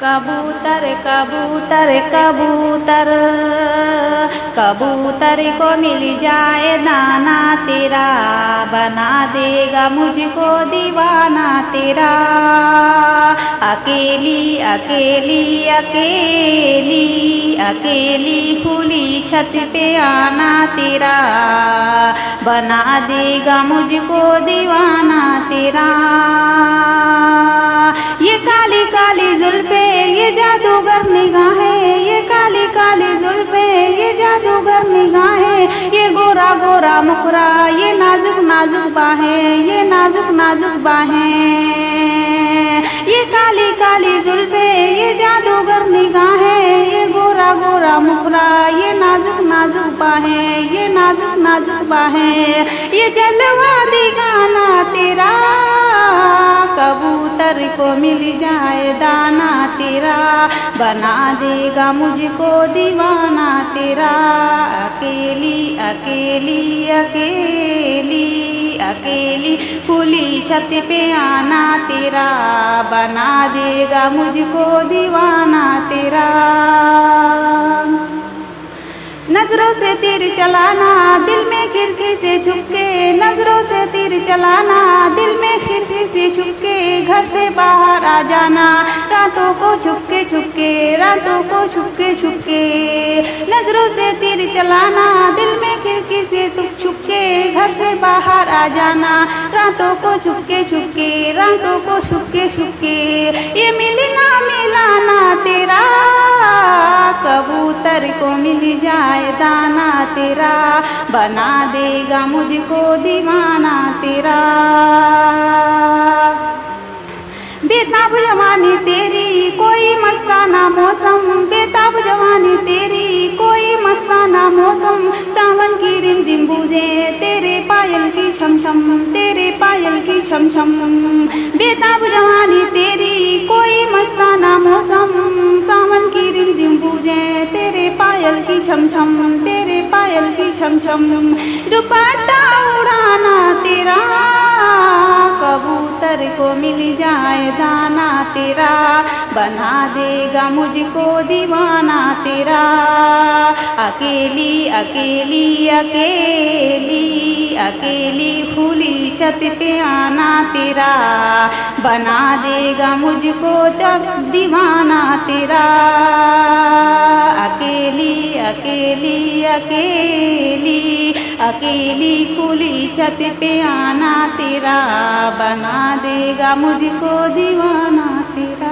कबूतर कबूतर कबूतर कबूतर को मिल जाए दाना तेरा, बना देगा मुझको दीवाना तेरा। अकेली अकेली अकेली अकेली खुली छत पे आना तेरा, बना देगा मुझको दीवाना तेरा। ये काली काली जुल्फे ये जादूगर निगाहें, ये काली काली जुल्फे ये जादूगर निगाहें, ये गोरा गोरा मुखरा ये नाजुक नाजुक बाहें, ये नाजुक नाजुक बाहें। ये काली काली जुल्फे ये जादूगर निगाहें, ये गोरा गोरा मुखरा ये नाजुक नाजुक बाहें, ये नाजुक नाजुक बाहें। ये जलवा दिखाना तेरा, कबूतर को मिल जाए दाना तेरा, बना देगा मुझको दीवाना तेरा। अकेली अकेली अकेली अकेली खुली छत पे आना तेरा, बना देगा मुझको दीवाना तेरा। नजरों से तीर चलाना दिल में खिड़की से छुपके, नजरों से तीर चलाना दिल में खिड़की से छुपके, घर से बाहर आ जाना रातों को छुपके छुपके, रातों को छुपके छुपके। नजरों से तीर चलाना दिल में खिड़की से छुपके, घर से बाहर आ जाना रातों को छुपके छुपके, रातों को छुपके छुपके। ये मिलना मिलाना तेरा, कबूतर को मिल जाए दाना तेरा, बना देगा मुझको दीवाना तेरा। बेताब जवानी तेरी कोई मस्ताना मौसम, बेताब जवानी तेरी कोई मस्ताना मौसम, सावन की रिम रिम बूंदे तेरे पायल की छम छम, तेरे पायल की छम छम। बेताब जवानी तेरी कोई मस्ताना मौसम, सावन की रिम रिम बूंदे तेरे पायल की छम छम, तेरे पायल की छम छम। दुपट्टा उड़ाना तेरा, कबूतर को मिल जाए दाना तेरा, बना देगा मुझको दीवाना तेरा। अकेली अकेली अकेली अकेली खुली छत पे आना तेरा, बना देगा मुझको दीवाना तेरा। अकेली अकेली अकेली अकेली खुली छत पे आना तेरा, बना देगा मुझको दीवाना तेरा।